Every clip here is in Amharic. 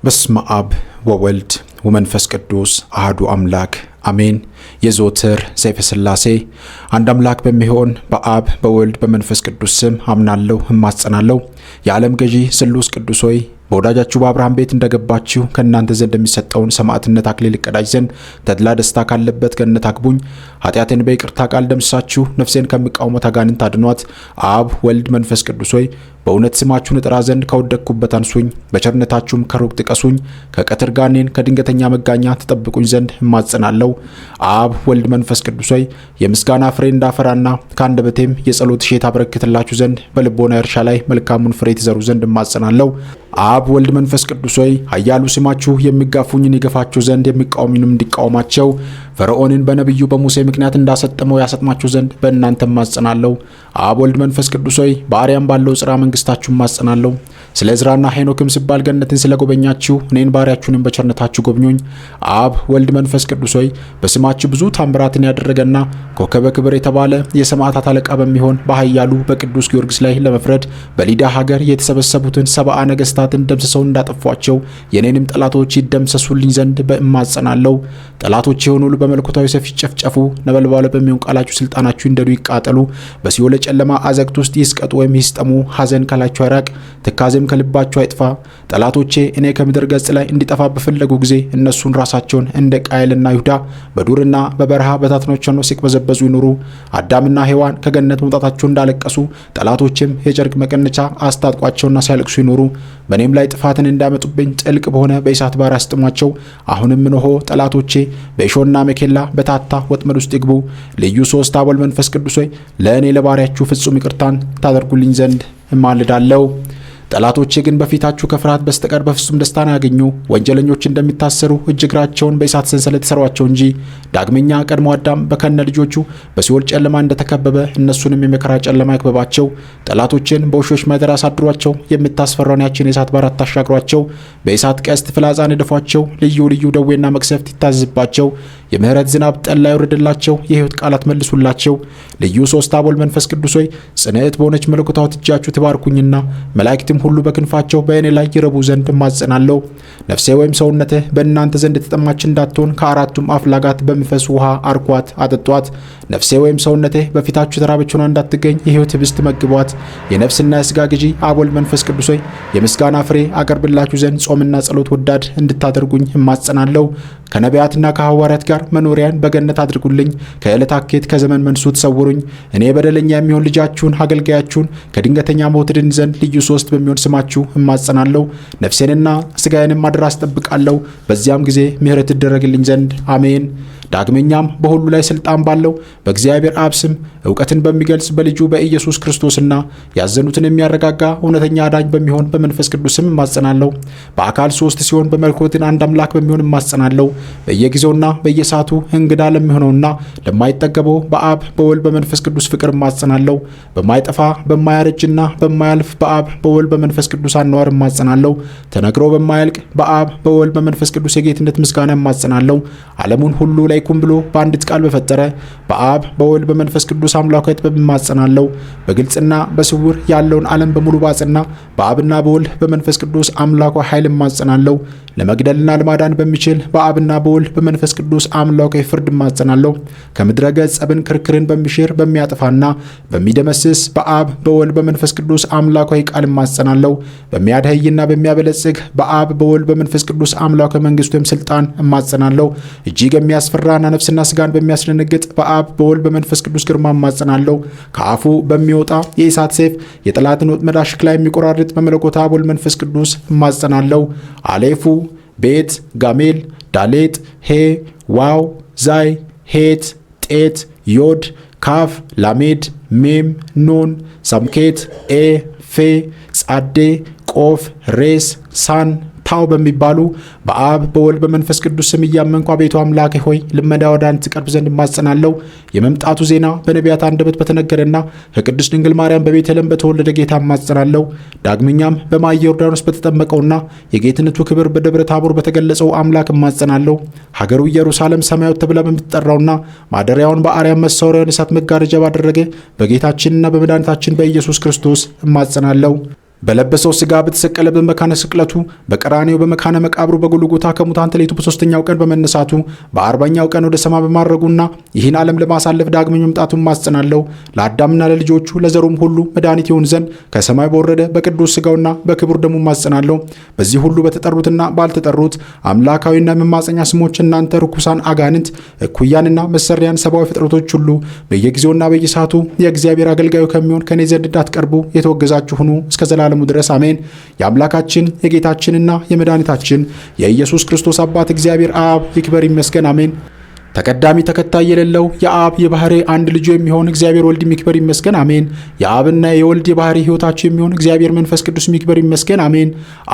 በስመ አብ ወወልድ ወመንፈስ ቅዱስ አሐዱ አምላክ አሜን። የዘወትር ሰይፈ ሥላሴ አንድ አምላክ በሚሆን በአብ በወልድ በመንፈስ ቅዱስ ስም አምናለሁ እማጸናለሁ። የዓለም ገዢ ስሉስ ቅዱስ ሆይ በወዳጃችሁ በአብርሃም ቤት እንደገባችሁ ከእናንተ ዘንድ የሚሰጠውን ሰማዕትነት አክሊል እቀዳጅ ዘንድ ተድላ ደስታ ካለበት ገነት አግቡኝ። ኃጢአቴን በይቅርታ ቃል ደምስሳችሁ ነፍሴን ከሚቃወሙት አጋንንት አድኗት። አብ ወልድ መንፈስ ቅዱስ ሆይ በእውነት ስማችሁን እጠራ ዘንድ ከወደቅኩበት አንሱኝ። በቸርነታችሁም ከሩቅ ጥቀሱኝ። ከቀትር ጋኔን ከድንገተኛ መጋኛ ትጠብቁኝ ዘንድ እማጸናለሁ። አብ ወልድ መንፈስ ቅዱስ ሆይ የምስጋና ፍሬ እንዳፈራና ከአንደበቴም የጸሎት እሸት አበረክትላችሁ ዘንድ በልቦና እርሻ ላይ መልካሙን ፍሬ ትዘሩ ዘንድ እማጸናለሁ። አብ ወልድ መንፈስ ቅዱስ ሆይ ኃያሉ ስማችሁ የሚጋፉኝን ይገፋችሁ ዘንድ የሚቃወሙኝንም እንዲቃወማቸው ፈርዖንን በነቢዩ በሙሴ ምክንያት እንዳሰጠመው ያሰጥማችሁ ዘንድ በእናንተ እማጸናለሁ። አብ ወልድ መንፈስ ቅዱስ ሆይ በአርያም ባለው ጽራ መንግስታችሁ እማጸናለሁ። ስለ ዕዝራና ሄኖክም ሲባል ገነትን ስለጎበኛችሁ እኔን ባሪያችሁንም በቸርነታችሁ ጎብኙኝ። አብ ወልድ መንፈስ ቅዱስ ሆይ በስማችሁ ብዙ ታምራትን ያደረገና ኮከበ ክብር የተባለ የሰማዕታት አለቃ በሚሆን በኃያሉ በቅዱስ ጊዮርጊስ ላይ ለመፍረድ በሊዳ ሀገር የተሰበሰቡትን 70 ነገስታትን ደምስሰው እንዳጠፏቸው የኔንም ጠላቶች ይደምሰሱልኝ ዘንድ በእማጸናለሁ። ጠላቶች የሆኑ ሁሉ በመለኮታዊ ሰይፍ ይጨፍጨፉ። ነበልባሉ በሚሆን ቃላችሁ ስልጣናችሁ እንደዱ ይቃጠሉ። በሲኦል ጨለማ አዘቅት ውስጥ ይስቀጡ ወይም ይስጠሙ። ሐዘን ካላችሁ አይራቅ፣ ትካዜም ከልባችሁ አይጥፋ። ጠላቶቼ እኔ ከምድር ገጽ ላይ እንዲጠፋ በፈለጉ ጊዜ እነሱን ራሳቸውን እንደ ቃየልና ይሁዳ በዱርና በበረሃ በታትኖች ሆነው ሲቅበዘበዙ ይኑሩ። አዳምና ሔዋን ከገነት መውጣታቸው እንዳለቀሱ ጠላቶችም የጨርቅ መቀነቻ አስታጥቋቸውና ሲያለቅሱ ይኑሩ። በእኔም ላይ ጥፋትን እንዳመጡብኝ ጥልቅ በሆነ በእሳት ባሕር አስጥሟቸው። አሁንም እንሆ ጠላቶቼ በእሾህና መኬላ በታታ ወጥመድ ውስጥ ይግቡ። ልዩ ሦስት አብ ወልድ መንፈስ ቅዱስ ሆይ ለእኔ ለባሪያችሁ ፍጹም ይቅርታን ታደርጉልኝ ዘንድ እማልዳለሁ። ጠላቶቼ ግን በፊታችሁ ከፍርሃት በስተቀር በፍጹም ደስታን ያገኙ። ወንጀለኞች እንደሚታሰሩ እጅ እግራቸውን በእሳት ሰንሰለት ተሰሯቸው እንጂ። ዳግመኛ ቀድሞ አዳም በከነ ልጆቹ በሲኦል ጨለማ እንደተከበበ እነሱንም የመከራ ጨለማ ይክበባቸው። ጠላቶችን በውሾች ማደር አሳድሯቸው። የምታስፈራውን ያችን የእሳት ባሕር አታሻግሯቸው። በእሳት ቀስት ፍላጻ ንደፏቸው። ልዩ ልዩ ደዌና መቅሰፍት ይታዘዝባቸው። የምህረት ዝናብ ጠላ ይውረድላቸው። የሕይወት ቃላት መልሱላቸው። ልዩ ሦስት አብ ወልድ መንፈስ ቅዱስ ሆይ ጽንዕት በሆነች መለኮታዊት እጃችሁ ትባርኩኝና መላእክትም ሁሉ በክንፋቸው በእኔ ላይ ይረቡ ዘንድ እማጸናለሁ። ነፍሴ ወይም ሰውነትህ በእናንተ ዘንድ የተጠማች እንዳትሆን ከአራቱም አፍላጋት በሚፈስ ውሃ አርኳት አጠጧት። ነፍሴ ወይም ሰውነትህ በፊታችሁ የተራበች ሆና እንዳትገኝ የሕይወት ህብስት መግቧት። የነፍስና የሥጋ ገዢ አብ ወልድ መንፈስ ቅዱስ ሆይ የምስጋና ፍሬ አቀርብላችሁ ዘንድ ጾምና ጸሎት ወዳድ እንድታደርጉኝ እማጸናለሁ። ከነቢያትና ከሐዋርያት ጋር መኖሪያን በገነት አድርጉልኝ። ከዕለት አኬት ከዘመን መንሱ ተሰውሩኝ። እኔ በደለኛ የሚሆን ልጃችሁን አገልጋያችሁን ከድንገተኛ ሞት ድን ዘንድ ልዩ ሦስት በሚሆን ስማችሁ እማጸናለሁ። ነፍሴንና ሥጋዬንም አደራ አስጠብቃለሁ። በዚያም ጊዜ ምሕረት ይደረግልኝ ዘንድ አሜን። ዳግመኛም በሁሉ ላይ ሥልጣን ባለው በእግዚአብሔር አብ ስም ዕውቀትን በሚገልጽ በልጁ በኢየሱስ ክርስቶስና ያዘኑትን የሚያረጋጋ እውነተኛ አዳኝ በሚሆን በመንፈስ ቅዱስ ስም እማጸናለሁ። በአካል ሦስት ሲሆን በመለኮትን አንድ አምላክ በሚሆን እማጸናለሁ። በየጊዜውና በየሰዓቱ እንግዳ ለሚሆነውና ለማይጠገበው በአብ በወልድ በመንፈስ ቅዱስ ፍቅር እማጸናለሁ። በማይጠፋ በማያረጅና በማያልፍ በአብ በወልድ በመንፈስ ቅዱስ አኗር እማጸናለሁ። ተነግሮ በማያልቅ በአብ በወልድ በመንፈስ ቅዱስ የጌትነት ምስጋና እማጸናለሁ። ዓለሙን ሁሉ ላይ ኩም ብሎ በአንዲት ቃል በፈጠረ በአብ በወልድ በመንፈስ ቅዱስ አምላካዊት በማጸናለሁ። በግልጽና በስውር ያለውን ዓለም በሙሉ ባጽና በአብና በወልድ በመንፈስ ቅዱስ አምላካዊ ኃይል እማጸናለሁ። ለመግደልና ለማዳን በሚችል በአብና በወልድ በመንፈስ ቅዱስ አምላካዊ ፍርድ እማጸናለሁ። ከምድረ ገጽ ጸብን ክርክርን በሚሽር በሚያጠፋና በሚደመስስ በአብ በወልድ በመንፈስ ቅዱስ አምላካዊ ቃል እማጸናለሁ። በሚያድህይና በሚያበለጽግ በአብ በወልድ በመንፈስ ቅዱስ አምላካዊ መንግስት ወይም ስልጣን እማጸናለሁ። እጅግ የሚያስፈራና ነፍስና ስጋን በሚያስደነግጥ በአብ በወልድ በመንፈስ ቅዱስ ግርማ እማጸናለሁ። ከአፉ በሚወጣ የእሳት ሰይፍ የጠላትን ወጥመድ አሽክላ የሚቆራርጥ በመለኮት አብ ወልድ መንፈስ ቅዱስ እማጸናለሁ። አሌፉ ቤት ጋሜል ዳሌጥ ሄ ዋው ዛይ ሄት ጤት ዮድ ካፍ ላሜድ ሜም ኑን ሳምኬት ኤ ፌ ጻዴ ቆፍ ሬስ ሳን ታው በሚባሉ በአብ በወልድ በመንፈስ ቅዱስ ስም እያመንኩ አቤቱ አምላኬ ሆይ ልመና ወደ አንተ ትቀርብ ዘንድ እማጸናለሁ። የመምጣቱ ዜና በነቢያት አንደበት በተነገረና ከቅድስት ድንግል ማርያም በቤተልሔም በተወለደ ጌታ እማጸናለሁ። ዳግመኛም በማየ ዮርዳኖስ በተጠመቀውና የጌትነቱ ክብር በደብረ ታቦር በተገለጸው አምላክ እማጸናለሁ። ሀገሩ ኢየሩሳሌም ሰማያዊት ተብላ በምትጠራውና ማደሪያውን በአርያም መሰወሪያውን እሳት መጋረጃ ባደረገ በጌታችንና በመድኃኒታችን በኢየሱስ ክርስቶስ እማጸናለሁ። በለበሰው ሥጋ በተሰቀለበት መካነ ስቅለቱ በቀራንዮ በመካነ መቃብሩ በጎልጎታ ከሙታን ተለይቶ በሦስተኛው ቀን በመነሳቱ በ40ኛው ቀን ወደ ሰማይ በማረጉና ይህን ዓለም ለማሳለፍ ዳግመኛ መምጣቱን ማስጸናለሁ። ለአዳምና ለልጆቹ ለዘሩም ሁሉ መድኃኒት ይሆን ዘንድ ከሰማይ በወረደ በቅዱስ ሥጋውና በክቡር ደሙ ማስጸናለሁ። በዚህ ሁሉ በተጠሩትና ባልተጠሩት አምላካዊና መማፀኛ ስሞች እናንተ ርኩሳን አጋንንት እኩያንና መሰሪያን ሰብአዊ ፍጥረቶች ሁሉ በየጊዜውና በየሰዓቱ የእግዚአብሔር አገልጋዩ ከሚሆን ከኔ ዘንድ እንዳትቀርቡ የተወገዛችሁ ሁኑ እስከ ዘላለሙ ድረስ አሜን። የአምላካችን የጌታችንና የመድኃኒታችን የኢየሱስ ክርስቶስ አባት እግዚአብሔር አብ ይክበር ይመስገን አሜን። ተቀዳሚ ተከታይ የሌለው የአብ የባህሪ አንድ ልጁ የሚሆን እግዚአብሔር ወልድ ይክበር ይመስገን አሜን። የአብና የወልድ የባህሪ ሕይወታቸው የሚሆን እግዚአብሔር መንፈስ ቅዱስ ይክበር ይመስገን አሜን።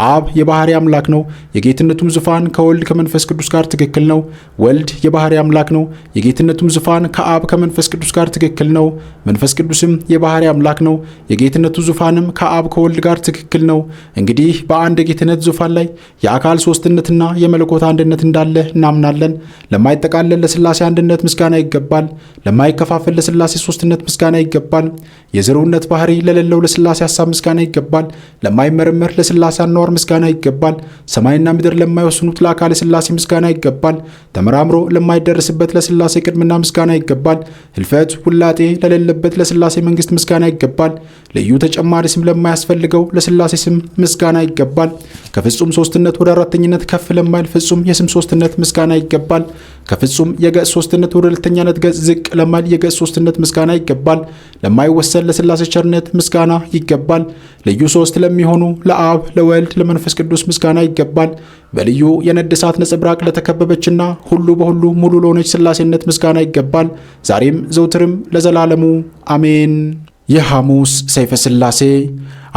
አብ የባህሪ አምላክ ነው። የጌትነቱም ዙፋን ከወልድ ከመንፈስ ቅዱስ ጋር ትክክል ነው። ወልድ የባህሪ አምላክ ነው። የጌትነቱም ዙፋን ከአብ ከመንፈስ ቅዱስ ጋር ትክክል ነው። መንፈስ ቅዱስም የባህሪ አምላክ ነው። የጌትነቱ ዙፋንም ከአብ ከወልድ ጋር ትክክል ነው። እንግዲህ በአንድ የጌትነት ዙፋን ላይ የአካል ሶስትነትና የመለኮት አንድነት እንዳለ እናምናለን። ለማይጠቃለል ለሥላሴ አንድነት ምስጋና ይገባል። ለማይከፋፈል ለሥላሴ ሶስትነት ምስጋና ይገባል። የዘሩነት ባህሪ ለሌለው ለሥላሴ ሐሳብ ምስጋና ይገባል። ለማይመረመር ለሥላሴ አኗር ምስጋና ይገባል። ሰማይና ምድር ለማይወስኑት ለአካለ ሥላሴ ምስጋና ይገባል። ተመራምሮ ለማይደርስበት ለሥላሴ ቅድምና ምስጋና ይገባል። ህልፈት ውላጤ ለሌለበት ለሥላሴ መንግስት ምስጋና ይገባል። ልዩ ተጨማሪ ስም ለማያስፈልገው ለሥላሴ ስም ምስጋና ይገባል። ከፍጹም ሶስትነት ወደ አራተኝነት ከፍ ለማይል ፍጹም የስም ሶስትነት ምስጋና ይገባል። ከፍጹም የገጽ ሶስትነት ወደ ሁለተኛነት ገጽ ዝቅ ለማይል የገጽ ሶስትነት ምስጋና ይገባል። ለማይወሰን ለሥላሴ ቸርነት ምስጋና ይገባል። ልዩ ሶስት ለሚሆኑ ለአብ ለወልድ ለመንፈስ ቅዱስ ምስጋና ይገባል። በልዩ የነድ እሳት ነጸብራቅ ለተከበበችና ሁሉ በሁሉ ሙሉ ለሆነች ሥላሴነት ምስጋና ይገባል። ዛሬም ዘውትርም ለዘላለሙ አሜን። የሐሙስ ሰይፈ ሥላሴ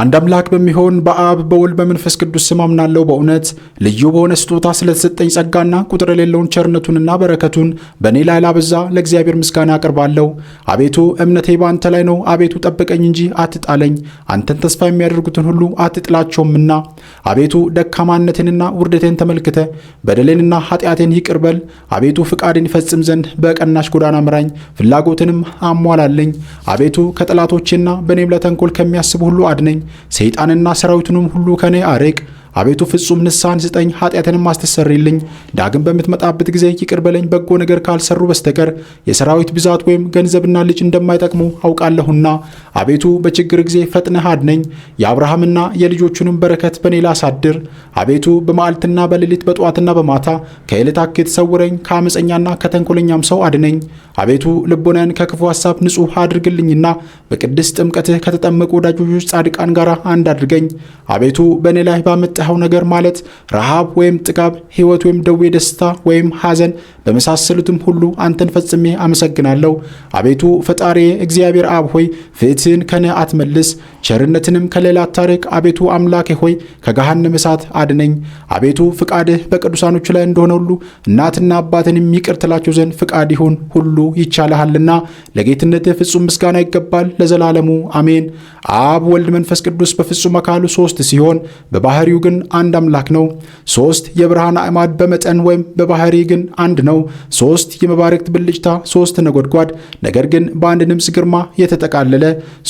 አንድ አምላክ በሚሆን በአብ በወልድ በመንፈስ ቅዱስ ስም አምናለሁ። በእውነት ልዩ በሆነ ስጦታ ስለተሰጠኝ ጸጋና ቁጥር የሌለውን ቸርነቱንና በረከቱን በእኔ ላይ ላበዛ ለእግዚአብሔር ምስጋና አቀርባለሁ። አቤቱ እምነቴ በአንተ ላይ ነው። አቤቱ ጠብቀኝ እንጂ አትጣለኝ፣ አንተን ተስፋ የሚያደርጉትን ሁሉ አትጥላቸውምና። አቤቱ ደካማነቴንና ውርደቴን ተመልክተ በደሌንና ኃጢአቴን ይቅር በል። አቤቱ ፍቃድን ይፈጽም ዘንድ በቀናሽ ጎዳና ምራኝ፣ ፍላጎትንም አሟላልኝ። አቤቱ ከጠላቶቼና በእኔም ለተንኮል ከሚያስቡ ሁሉ አድነኝ። ሰይጣንና ሰራዊቱንም ሁሉ ከኔ አርቅ። አቤቱ ፍጹም ንስሐን ስጠኝ፣ ኃጢአትንም አስተሰርይልኝ። ዳግም በምትመጣበት ጊዜ ይቅር በለኝ። በጎ ነገር ካልሰሩ በስተቀር የሰራዊት ብዛት ወይም ገንዘብና ልጅ እንደማይጠቅሙ አውቃለሁና። አቤቱ በችግር ጊዜ ፈጥነህ አድነኝ። የአብርሃምና የልጆቹንም በረከት በኔ ላይ አሳድር። አቤቱ በመዓልትና በሌሊት በጠዋትና በማታ ከዕለታት የተሰውረኝ፣ ከአመፀኛና ከተንኮለኛም ሰው አድነኝ። አቤቱ ልቦናን ከክፉ ሐሳብ ንጹሕ አድርግልኝና በቅድስት ጥምቀትህ ከተጠመቁ ወዳጆች ጻድቃን ጋር አንድ አድርገኝ። አቤቱ በእኔ ላይ ባመጣኸው ነገር ማለት ረሃብ ወይም ጥጋብ፣ ሕይወት ወይም ደዌ፣ ደስታ ወይም ሐዘን በመሳሰሉትም ሁሉ አንተን ፈጽሜ አመሰግናለሁ። አቤቱ ፈጣሪ እግዚአብሔር አብ ሆይ ፍትህን ከኔ አትመልስ፣ ቸርነትንም ከሌላ አታርቅ። አቤቱ አምላኬ ሆይ ከገሃነመ እሳት አድነኝ። አቤቱ ፍቃድህ በቅዱሳኖቹ ላይ እንደሆነ ሁሉ እናትና አባትን ይቅር ትላቸው ዘንድ ፍቃድ ይሁን። ሁሉ ይቻልሃልና ለጌትነትህ ፍጹም ምስጋና ይገባል ለዘላለሙ አሜን። አብ ወልድ መንፈስ ቅዱስ በፍጹም አካሉ ሶስት ሲሆን በባህሪው ግን አንድ አምላክ ነው። ሶስት የብርሃን አዕማድ በመጠን ወይም በባህሪ ግን አንድ ነው። ሶስት የመባረክት ብልጭታ፣ ሶስት ነጎድጓድ ነገር ግን በአንድ ድምፅ ግርማ የተጠቃለለ፣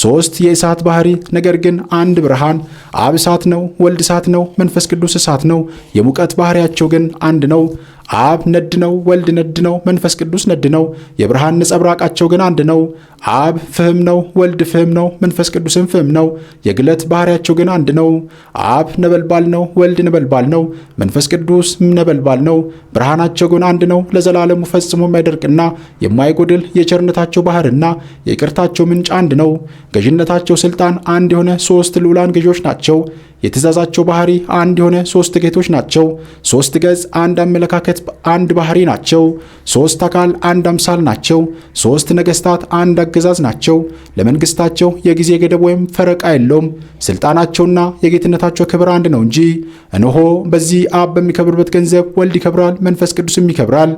ሶስት የእሳት ባህሪ ነገር ግን አንድ ብርሃን። አብ እሳት ነው፣ ወልድ እሳት ነው፣ መንፈስ ቅዱስ እሳት ነው። የሙቀት ባህሪያቸው ግን አንድ ነው። አብ ነድ ነው፣ ወልድ ነድ ነው፣ መንፈስ ቅዱስ ነድ ነው። የብርሃን ነጸብራቃቸው ግን አንድ ነው። አብ ፍህም ነው፣ ወልድ ፍህም ነው፣ መንፈስ ቅዱስም ፍህም ነው። የግለት ባህሪያቸው ግን አንድ ነው። አብ ነበልባል ነው፣ ወልድ ነበልባል ነው፣ መንፈስ ቅዱስ ነበልባል ነው። ብርሃናቸው ግን አንድ ነው፣ ለዘላለሙ ፈጽሞ የማይደርቅና የማይጎድል። የቸርነታቸው ባህርና የይቅርታቸው ምንጭ አንድ ነው። ገዥነታቸው ስልጣን አንድ የሆነ ሶስት ልዑላን ገዢዎች ናቸው። የትእዛዛቸው ባህሪ አንድ የሆነ ሶስት ጌቶች ናቸው። ሶስት ገጽ አንድ አመለካከት አንድ ባህሪ ናቸው። ሶስት አካል አንድ አምሳል ናቸው። ሶስት ነገስታት አንድ አገዛዝ ናቸው። ለመንግስታቸው የጊዜ ገደብ ወይም ፈረቃ የለውም። ስልጣናቸውና የጌትነታቸው ክብር አንድ ነው እንጂ። እነሆ በዚህ አብ በሚከብርበት ገንዘብ ወልድ ይከብራል፣ መንፈስ ቅዱስም ይከብራል።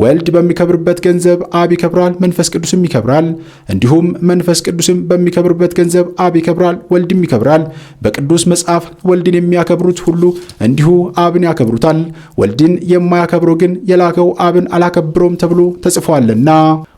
ወልድ በሚከብርበት ገንዘብ አብ ይከብራል፣ መንፈስ ቅዱስም ይከብራል። እንዲሁም መንፈስ ቅዱስም በሚከብርበት ገንዘብ አብ ይከብራል፣ ወልድም ይከብራል። በቅዱስ መጽሐፍ ወልድን የሚያከብሩት ሁሉ እንዲሁ አብን ያከብሩታል። ወልድን የማያከብረው ግን የላከው አብን አላከብረውም ተብሎ ተጽፏልና።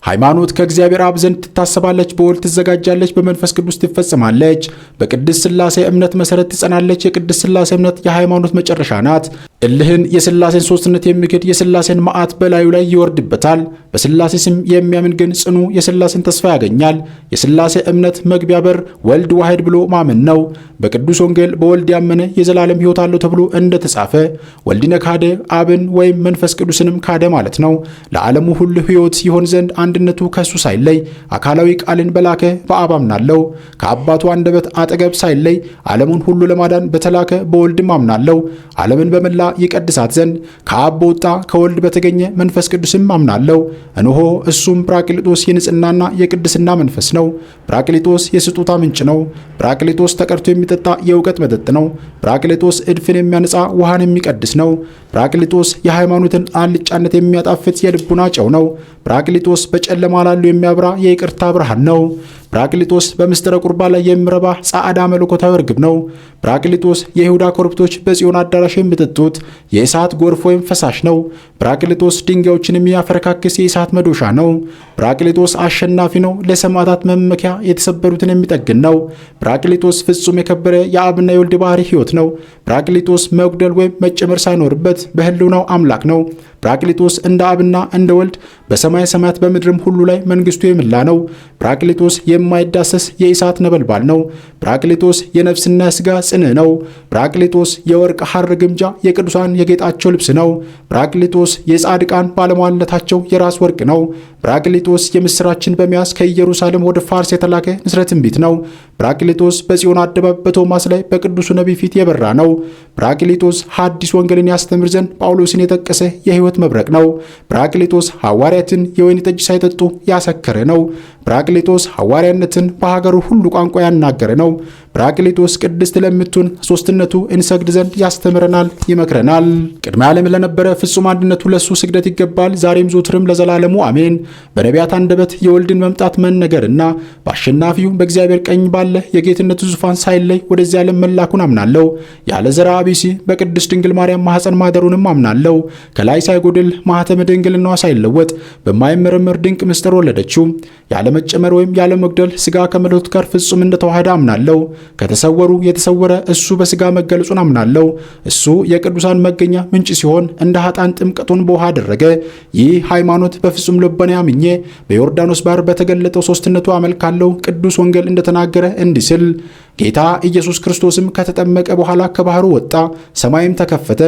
ሃይማኖት ከእግዚአብሔር አብ ዘንድ ትታሰባለች፣ በወልድ ትዘጋጃለች፣ በመንፈስ ቅዱስ ትፈጽማለች። በቅድስት ሥላሴ እምነት መሰረት ትጸናለች። የቅድስት ሥላሴ እምነት የሃይማኖት መጨረሻ ናት። እልህን የሥላሴን ሦስትነት የሚክድ የሥላሴን መዓት በላዩ ላይ ይወርድበታል። በሥላሴ ስም የሚያምን ግን ጽኑ የሥላሴን ተስፋ ያገኛል። የሥላሴ እምነት መግቢያ በር ወልድ ዋሕድ ብሎ ማመን ነው። በቅዱስ ወንጌል በወልድ ያመነ የዘላለም ሕይወት አለው ተብሎ እንደተጻፈ ወልድን ካደ አብን ወይም መንፈስ ቅዱስንም ካደ ማለት ነው። ለዓለሙ ሁሉ ሕይወት ይሆን ዘንድ አንድነቱ ከእሱ ሳይለይ አካላዊ ቃልን በላከ በአብ አምናለሁ። ከአባቱ አንደበት አጠገብ ሳይለይ ዓለሙን ሁሉ ለማዳን በተላከ በወልድም አምናለሁ። ዓለምን በመላ ይቀድሳት ዘንድ ከአብ በወጣ ከወልድ በተገኘ መንፈስ ቅዱስም አምናለሁ። እነሆ እሱም ጰራቅሊጦስ የንጽሕናና የቅድስና መንፈስ ነው። ጰራቅሊጦስ የስጦታ ምንጭ ነው። ጰራቅሊጦስ ተቀድቶ የሚጠጣ የእውቀት መጠጥ ነው። ጰራቅሊጦስ እድፍን የሚያነጻ ውሃን የሚቀድስ ነው። ጰራቅሊጦስ የሃይማኖትን አልጫነት የሚያጣፍጥ የልቡና ጨው ነው። ጰራቅሊጦስ በጨለማ ላሉ የሚያብራ የይቅርታ ብርሃን ነው። ጰራቅሊጦስ በምስጢረ ቁርባን ላይ የሚረባ ጻዕዳ መለኮታዊ ርግብ ነው። ጰራቅሊጦስ የይሁዳ ኮረብቶች በጽዮን አዳራሽ የሚጠጡት የእሳት ጎርፍ ወይም ፈሳሽ ነው። ጰራቅሊጦስ ድንጋዮችን የሚያፈረካክስ የእሳት መዶሻ ነው። ጰራቅሊጦስ አሸናፊ ነው። ለሰማዕታት መመኪያ የተሰበሩትን የሚጠግን ነው። ጰራቅሊጦስ ፍጹም የከበረ የአብና የወልድ ባህሪ ሕይወት ነው። ጰራቅሊጦስ መጉደል ወይም መጨመር ሳይኖርበት በሕልውናው አምላክ ነው። ጰራቅሊጦስ እንደ አብና እንደ ወልድ በሰማይ ሰማያት በምድርም ሁሉ ላይ መንግስቱ የምላ ነው። ጰራቅሊጦስ የማይዳሰስ የእሳት ነበልባል ነው። ጰራቅሊጦስ የነፍስና የሥጋ ጽንዕ ነው። ጰራቅሊጦስ የወርቅ ሐር ግምጃ የቅዱሳን የጌጣቸው ልብስ ነው። ጰራቅሊጦስ የጻድቃን ባለሟልነታቸው የራስ ወርቅ ነው። ጰራቅሊጦስ የምስራችን በመያዝ ከኢየሩሳሌም ወደ ፋርስ የተላከ ንስረ ትንቢት ነው። ጰራቅሊጦስ በጽዮን አደባባይ በቶማስ ላይ በቅዱሱ ነቢይ ፊት የበራ ነው። ጰራቅሊጦስ ሐዲስ ወንጌልን ያስተምር ዘንድ ጳውሎስን የጠቀሰ የሕይወት መብረቅ ነው። ጰራቅሊጦስ ሐዋርያትን የወይን ጠጅ ሳይጠጡ ያሰከረ ነው። ጰራቅሊጦስ ሐዋርያነትን በሀገሩ ሁሉ ቋንቋ ያናገረ ነው። ጰራቅሊጦስ ቅድስት ለምትሆን ሦስትነቱ እንሰግድ ዘንድ ያስተምረናል፣ ይመክረናል። ቅድመ ዓለም ለነበረ ፍጹም አንድነቱ ለሱ ስግደት ይገባል፣ ዛሬም ዘወትርም ለዘላለሙ አሜን። በነቢያት አንደበት የወልድን መምጣት መነገርና በአሸናፊው በእግዚአብሔር ቀኝ ባለ የጌትነቱ ዙፋን ሳይለይ ወደዚህ ዓለም መላኩን አምናለሁ። ያለ ዘርዓ ብእሲ በቅድስት ድንግል ማርያም ማኅፀን ማደሩንም አምናለሁ። ከላይ ሳይጎድል ማኅተመ ድንግልናዋ ሳይለወጥ በማይመረመር ድንቅ ምስጢር ወለደችው። ያለ መጨመር ወይም ያለ መጉደል ሥጋ ከመለኮት ጋር ፍጹም እንደተዋሃደ አምናለሁ። ከተሰወሩ የተሰወረ እሱ በሥጋ መገለጹን አምናለሁ። እሱ የቅዱሳን መገኛ ምንጭ ሲሆን እንደ ኃጥአን ጥምቀቱን በውሃ አደረገ። ይህ ሃይማኖት በፍጹም ልቦናዬ አምኜ በዮርዳኖስ ባህር በተገለጠው ሦስትነቱ አመልካለሁ። ቅዱስ ወንጌል እንደተናገረ እንዲህ ሲል ጌታ ኢየሱስ ክርስቶስም ከተጠመቀ በኋላ ከባህሩ ወጣ፣ ሰማይም ተከፈተ።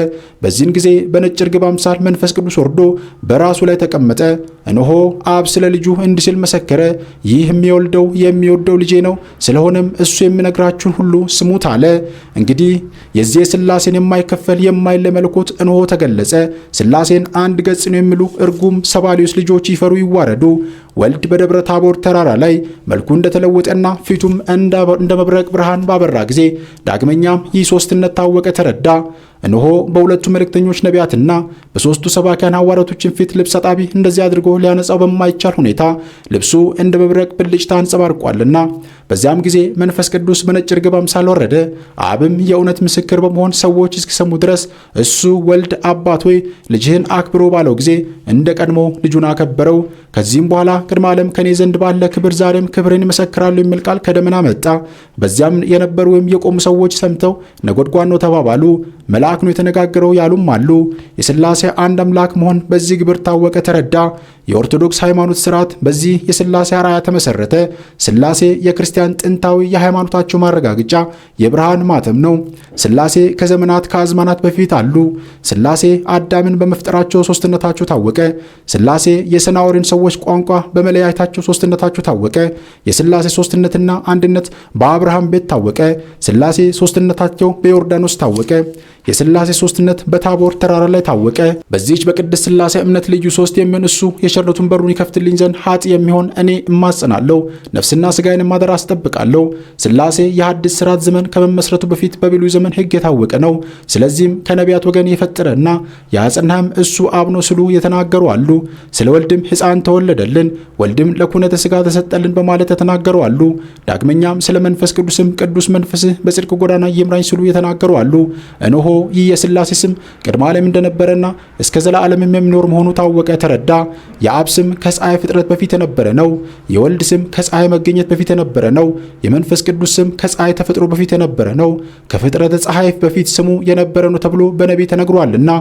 በዚህን ጊዜ በነጭ ርግብ አምሳል መንፈስ ቅዱስ ወርዶ በራሱ ላይ ተቀመጠ። እነሆ አብ ስለ ልጁ እንዲህ ሲል መሰከረ፣ ይህ የሚወደው ልጄ ነው፣ ስለሆነም እሱ የሚነግራችሁን ሁሉ ስሙት አለ። እንግዲህ የዚህ ሥላሴን የማይከፈል የማይለ መለኮት እነሆ ተገለጸ። ሥላሴን አንድ ገጽ ነው የሚሉ እርጉም ሰባሊዮስ ልጆች ይፈሩ ይዋረዱ። ወልድ በደብረ ታቦር ተራራ ላይ መልኩ እንደተለወጠና ፊቱም እንደ መብረቅ ብርሃን ባበራ ጊዜ ዳግመኛም ይህ ሦስትነት ታወቀ፣ ተረዳ። እነሆ በሁለቱ መልእክተኞች ነቢያትና በሦስቱ ሰባኪያን ሐዋርያቶችን ፊት ልብስ አጣቢ እንደዚህ አድርጎ ሊያነጻው በማይቻል ሁኔታ ልብሱ እንደ መብረቅ ብልጭታ አንጸባርቋልና፣ በዚያም ጊዜ መንፈስ ቅዱስ በነጭ ርግብ አምሳል ወረደ። አብም የእውነት ምስክር በመሆን ሰዎች እስኪሰሙ ድረስ እሱ ወልድ አባት ሆይ ልጅህን አክብሮ ባለው ጊዜ እንደ ቀድሞ ልጁን አከበረው። ከዚህም በኋላ ቅድመ ዓለም ከኔ ዘንድ ባለ ክብር ዛሬም ክብርን ይመሰክራሉ የሚል ቃል ከደመና መጣ። በዚያም የነበሩ ወይም የቆሙ ሰዎች ሰምተው ነጎድጓድ ነው ተባባሉ። መልአክ ነው የተነጋገረው ያሉም አሉ። የሥላሴ አንድ አምላክ መሆን በዚህ ግብር ታወቀ፣ ተረዳ። የኦርቶዶክስ ሃይማኖት ሥርዓት በዚህ የሥላሴ አርአያ ተመሰረተ። ሥላሴ የክርስቲያን ጥንታዊ የሃይማኖታቸው ማረጋገጫ የብርሃን ማተም ነው። ሥላሴ ከዘመናት ከአዝማናት በፊት አሉ። ሥላሴ አዳምን በመፍጠራቸው ሦስትነታቸው ታወቀ። ሥላሴ የሰናዖርን ሰዎች ቋንቋ በመለያየታቸው ሦስትነታቸው ታወቀ። የሥላሴ ሦስትነትና አንድነት በአብርሃም ቤት ታወቀ። ሥላሴ ሦስትነታቸው በዮርዳኖስ ታወቀ። የሥላሴ ሦስትነት በታቦር ተራራ ላይ ታወቀ። በዚህች በቅድስት ሥላሴ እምነት ልዩ ሦስት የሚሆን እሱ የሸረቱን በሩን ይከፍትልኝ ዘንድ ኃጥእ የሚሆን እኔ እማጸናለሁ፣ ነፍስና ሥጋዬን ማደር አስጠብቃለሁ። ሥላሴ የሐዲስ ሥርዓት ዘመን ከመመስረቱ በፊት በብሉይ ዘመን ሕግ የታወቀ ነው። ስለዚህም ከነቢያት ወገን የፈጠረና ያጸናህም እሱ አብ ነው ሲሉ የተናገሩ አሉ። ስለ ወልድም ሕፃን ተወለደልን፣ ወልድም ለኩነተ ሥጋ ተሰጠልን በማለት የተናገሩ አሉ። ዳግመኛም ስለ መንፈስ ቅዱስም ቅዱስ መንፈስህ በጽድቅ ጎዳና ይምራኝ ሲሉ የተናገሩ አሉ። እነሆ ይህ የሥላሴ ስም ቅድመ ዓለም እንደነበረና እስከ ዘላለም የሚኖር መሆኑ ታወቀ፣ ተረዳ። የአብ ስም ከፀሐይ ፍጥረት በፊት የነበረ ነው። የወልድ ስም ከፀሐይ መገኘት በፊት የነበረ ነው። የመንፈስ ቅዱስ ስም ከፀሐይ ተፈጥሮ በፊት የነበረ ነው። ከፍጥረተ ፀሐይ በፊት ስሙ የነበረ ነው ተብሎ በነቢይ ተነግሯልና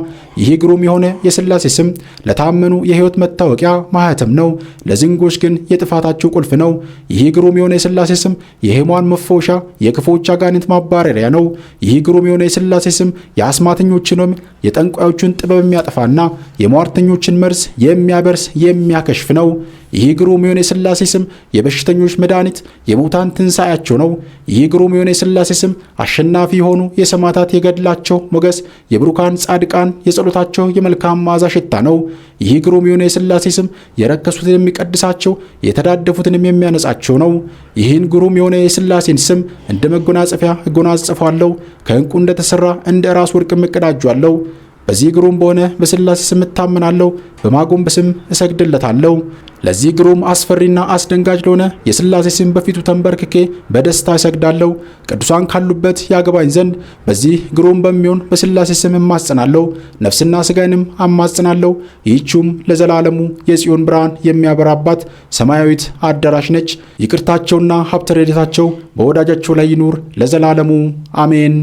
ይህ ግሩም የሆነ የሥላሴ ስም ለታመኑ የሕይወት መታወቂያ ማህተም ነው፣ ለዝንጎች ግን የጥፋታቸው ቁልፍ ነው። ይህ ግሩም የሆነ የሥላሴ ስም የሕሙማን መፈወሻ፣ የክፉዎች አጋንንት ማባረሪያ ነው። ይህ ግሩም የሆነ የሥላሴ ስም የአስማተኞችን ወይም የጠንቋዮችን ጥበብ የሚያጠፋና የሟርተኞችን መርዝ የሚያበርስ የሚያከሽፍ ነው። ይህ ግሩም የሆነ የሥላሴ ስም የበሽተኞች መድኃኒት፣ የሙታን ትንሣኤያቸው ነው። ይህ ግሩም የሆነ የሥላሴ ስም አሸናፊ የሆኑ የሰማዕታት የገድላቸው ሞገስ፣ የብሩካን ጻድቃን የጸሎታቸው የመልካም መዓዛ ሽታ ነው። ይህ ግሩም የሆነ የሥላሴ ስም የረከሱትን የሚቀድሳቸው የተዳደፉትንም የሚያነጻቸው ነው። ይህን ግሩም የሆነ የሥላሴን ስም እንደ መጎናጸፊያ እጎናጸፋለሁ፣ ከዕንቁ እንደተሠራ እንደ ራስ ወርቅ እቀዳጇለሁ። በዚህ ግሩም በሆነ በሥላሴ ስም እታመናለሁ፣ በማጎንበስም እሰግድለታለሁ። ለዚህ ግሩም አስፈሪና አስደንጋጭ ለሆነ የሥላሴ ስም በፊቱ ተንበርክኬ በደስታ እሰግዳለሁ። ቅዱሳን ካሉበት ያገባኝ ዘንድ በዚህ ግሩም በሚሆን በሥላሴ ስም እማጸናለሁ፣ ነፍስና ሥጋዬንም አማጽናለሁ። ይህችውም ለዘላለሙ የጽዮን ብርሃን የሚያበራባት ሰማያዊት አዳራሽ ነች። ይቅርታቸውና ሀብተ ረድኤታቸው በወዳጃቸው ላይ ይኑር ለዘላለሙ አሜን።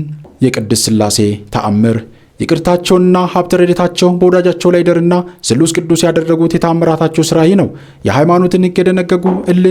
የቅድስት ሥላሴ ተአምር ይቅርታቸውና ሀብተ ረድኤታቸው በወዳጃቸው ላይ ደርና ስሉስ ቅዱስ ያደረጉት የታምራታቸው ሥራ ይህ ነው። የሃይማኖትን ሕግ የደነገጉ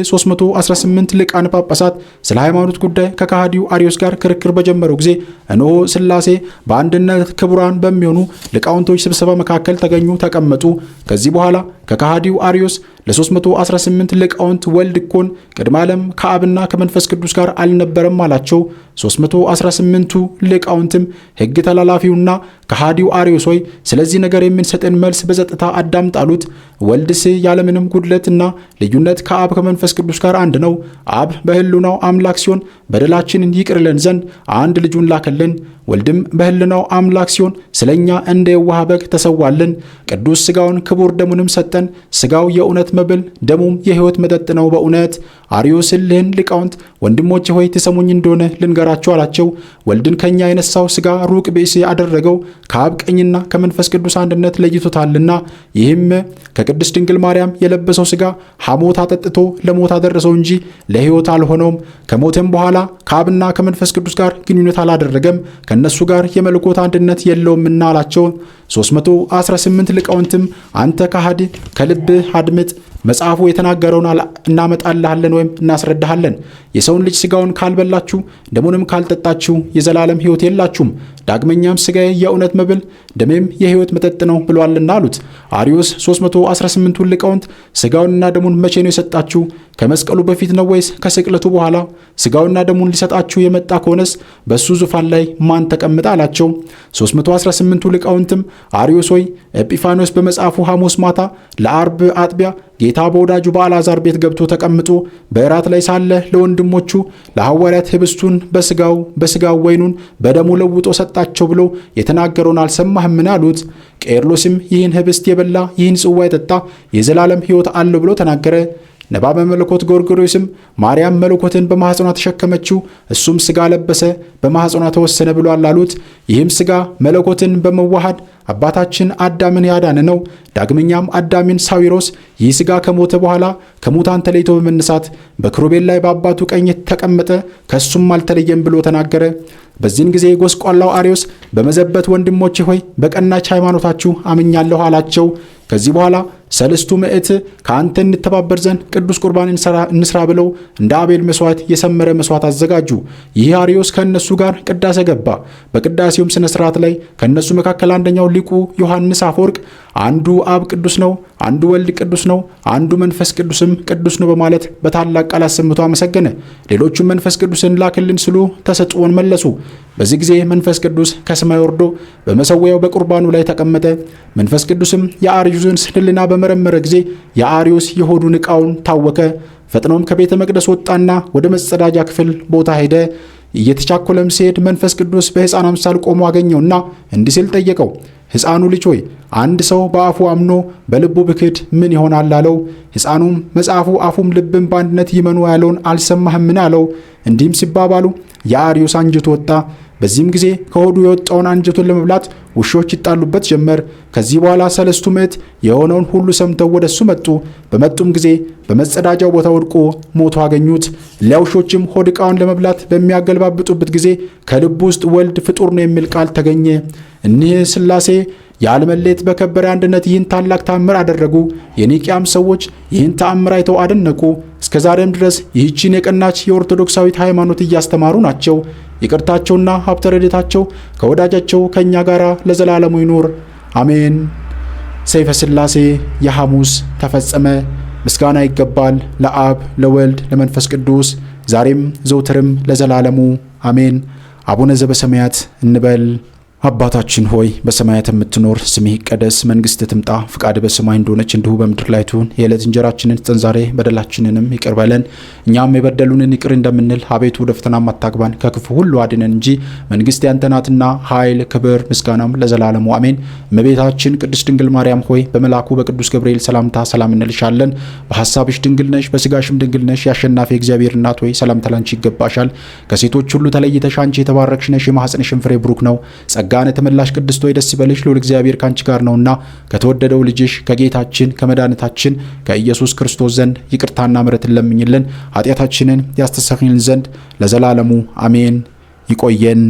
318 ሊቃነ ጳጳሳት ስለ ሃይማኖት ጉዳይ ከከሃዲው አርዮስ ጋር ክርክር በጀመሩ ጊዜ እነሆ ሥላሴ በአንድነት ክቡራን በሚሆኑ ሊቃውንቶች ስብሰባ መካከል ተገኙ፣ ተቀመጡ። ከዚህ በኋላ ከከሃዲው አርዮስ ለ318 ሊቃውንት ወልድ እኮን ቅድመ ዓለም ከአብና ከመንፈስ ቅዱስ ጋር አልነበረም አላቸው። 318ቱ ሊቃውንትም ሕግ ተላላፊውና ከሃዲው አርዮስ ሆይ ስለዚህ ነገር የምንሰጥን መልስ በጸጥታ አዳምጥ አሉት። ወልድስ ያለምንም ጉድለትና ልዩነት ከአብ ከመንፈስ ቅዱስ ጋር አንድ ነው። አብ በሕልውናው አምላክ ሲሆን በደላችንን ይቅር ይለን ዘንድ አንድ ልጁን ላከልን። ወልድም በሕልውናው አምላክ ሲሆን ስለኛ እንደ የዋህ በግ ተሰዋልን። ቅዱስ ሥጋውን ክቡር ደሙንም ሰጠን። ሥጋው የእውነት መብል ደሙም የሕይወት መጠጥ ነው። በእውነት አርዮስ እልህን ሊቃውንት ወንድሞቼ ሆይ ትሰሙኝ እንደሆነ ልንገራቸው አላቸው። ወልድን ከኛ የነሳው ሥጋ ሩቅ ብእሲ አደረገው፣ ከአብ ቀኝና ከመንፈስ ቅዱስ አንድነት ለይቶታልና። ይህም ከቅድስት ድንግል ማርያም የለበሰው ሥጋ ሐሞት አጠጥቶ ለሞት አደረሰው እንጂ ለሕይወት አልሆነውም። ከሞተም በኋላ ከአብና ከመንፈስ ቅዱስ ጋር ግንኙነት አላደረገም፣ ከእነሱ ጋር የመለኮት አንድነት የለውምና አላቸው። 318 ሊቃውንትም አንተ ከሃዲ ከልብህ አድምጥ፣ መጽሐፉ የተናገረውን እናመጣልሃለን ወይም እናስረዳሃለን። የሰውን ልጅ ሥጋውን ካልበላችሁ ደሙንም ካልጠጣችሁ የዘላለም ሕይወት የላችሁም። ዳግመኛም ሥጋዬ የእውነት መብል ደሜም የሕይወት መጠጥ ነው ብሏልና አሉት። አርዮስ 318ቱ ሊቃውንት ሥጋውንና ደሙን መቼ ነው የሰጣችሁ? ከመስቀሉ በፊት ነው ወይስ ከስቅለቱ በኋላ? ሥጋውንና ደሙን ሊሰጣችሁ የመጣ ከሆነስ በሱ ዙፋን ላይ ማን ተቀምጠ አላቸው። 318ቱ ሊቃውንትም አርዮስ ሆይ ኤጲፋኖስ በመጽሐፉ ሐሙስ ማታ ለአርብ አጥቢያ ጌታ በወዳጁ በአልዓዛር ቤት ገብቶ ተቀምጦ በእራት ላይ ሳለ ለወንድሞቹ ለሐዋርያት ህብስቱን በሥጋው ወይኑን በደሙ ለውጦ ሰጣቸው ብሎ የተናገረውን አልሰማህምን አሉት። ቄርሎስም ይህን ህብስት የበላ ይህን ጽዋ የጠጣ የዘላለም ሕይወት አለው ብሎ ተናገረ። ነባበ መለኮት ጎርጎርዮስም ማርያም መለኮትን በማኅፀኗ ተሸከመችው፣ እሱም ሥጋ ለበሰ በማኅፀኗ ተወሰነ ብሏል አሉት። ይህም ሥጋ መለኮትን በመዋሃድ አባታችን አዳምን ያዳነ ነው። ዳግመኛም አዳምን ሳዊሮስ ይህ ሥጋ ከሞተ በኋላ ከሙታን ተለይቶ በመነሳት በክሩቤል ላይ በአባቱ ቀኝ ተቀመጠ፣ ከሱም አልተለየም ብሎ ተናገረ። በዚህን ጊዜ ጎስቋላው አርዮስ በመዘበት ወንድሞቼ ሆይ በቀናች ሃይማኖታችሁ አምኛለሁ አላቸው። ከዚህ በኋላ ሰለስቱ ምዕት ከአንተ እንተባበር ዘንድ ቅዱስ ቁርባን እንስራ ብለው እንደ አቤል መስዋዕት የሰመረ መስዋዕት አዘጋጁ። ይህ አርዮስ ከእነሱ ጋር ቅዳሴ ገባ። በቅዳሴውም ስነ ስርዓት ላይ ከእነሱ መካከል አንደኛው ሊቁ ዮሐንስ አፈወርቅ አንዱ አብ ቅዱስ ነው፣ አንዱ ወልድ ቅዱስ ነው፣ አንዱ መንፈስ ቅዱስም ቅዱስ ነው በማለት በታላቅ ቃል አሰምቶ አመሰገነ። ሌሎቹም መንፈስ ቅዱስን ላክልን ስሉ ተሰጥኦን መለሱ። በዚህ ጊዜ መንፈስ ቅዱስ ከሰማይ ወርዶ በመሠዊያው በቁርባኑ ላይ ተቀመጠ። መንፈስ ቅዱስም የአርዮስን ሕሊና በመረመረ ጊዜ የአርዮስ የሆዱን ዕቃውን ታወከ። ፈጥኖም ከቤተ መቅደስ ወጣና ወደ መጸዳጃ ክፍል ቦታ ሄደ። እየተቻኮለም ሲሄድ መንፈስ ቅዱስ በሕፃን አምሳል ቆሞ አገኘውና እንዲህ ሲል ጠየቀው፣ ሕፃኑ ልጅ ሆይ አንድ ሰው በአፉ አምኖ በልቡ ብክድ ምን ይሆናል አለው። ሕፃኑም መጽሐፉ አፉም ልብም በአንድነት ይመኑ ያለውን አልሰማህምን አለው። እንዲህም ሲባባሉ የአርዮስ አንጀቱ ወጣ። በዚህም ጊዜ ከሆዱ የወጣውን አንጀቱን ለመብላት ውሾች ይጣሉበት ጀመር። ከዚህ በኋላ ሰለስቱ ምዕት የሆነውን ሁሉ ሰምተው ወደሱ መጡ። በመጡም ጊዜ በመጸዳጃው ቦታ ወድቆ ሞቶ አገኙት። እሊያ ውሾችም ሆድ ዕቃውን ለመብላት በሚያገለባብጡበት ጊዜ ከልቡ ውስጥ ወልድ ፍጡር ነው የሚል ቃል ተገኘ። እኒህ ሥላሴ ያለመለየት በከበረ አንድነት ይህን ታላቅ ተአምር አደረጉ። የኒቅያም ሰዎች ይህን ተአምር አይተው አደነቁ። እስከ ዛሬም ድረስ ይህችን የቀናች የኦርቶዶክሳዊት ሃይማኖት እያስተማሩ ናቸው። ይቅርታቸውና ሀብተ ረድኤታቸው ከወዳጃቸው ከእኛ ጋር ለዘላለሙ ይኑር አሜን። ሰይፈ ሥላሴ የሐሙስ ተፈጸመ። ምስጋና ይገባል ለአብ ለወልድ ለመንፈስ ቅዱስ ዛሬም ዘውትርም ለዘላለሙ አሜን። አቡነ ዘበሰማያት እንበል። አባታችን ሆይ በሰማያት የምትኖር ስምህ ይቀደስ፣ መንግሥትህ ትምጣ፣ ፍቃድህ በሰማይ እንደሆነች እንዲሁ በምድር ላይ ትሁን። የዕለት እንጀራችንን ስጠን ዛሬ፣ በደላችንንም ይቅር በለን እኛም የበደሉንን ይቅር እንደምንል፣ አቤቱ ወደ ፈተና አታግባን ከክፉ ሁሉ አድነን እንጂ መንግሥት ያንተ ናትና ኃይል፣ ክብር፣ ምስጋናም ለዘላለሙ አሜን። እመቤታችን ቅድስት ድንግል ማርያም ሆይ በመልአኩ በቅዱስ ገብርኤል ሰላምታ ሰላም እንልሻለን። በሐሳብሽ ድንግል ነሽ፣ በሥጋሽም ድንግል ነሽ። የአሸናፊ እግዚአብሔር እናት ሆይ ሰላምታ ላንቺ ይገባሻል። ከሴቶች ሁሉ ተለይተሽ አንቺ የተባረክሽ ነሽ፣ የማኅፀንሽም ፍሬ ብሩክ ነው። ጸጋን የተመላሽ ቅድስት ሆይ ደስ ይበልሽ፣ ልዑል እግዚአብሔር ካንቺ ጋር ነውና ከተወደደው ልጅሽ ከጌታችን ከመድኃኒታችን ከኢየሱስ ክርስቶስ ዘንድ ይቅርታና ምሕረትን ለምኝልን ኃጢአታችንን ያስተሰርይልን ዘንድ ለዘላለሙ አሜን። ይቆየን።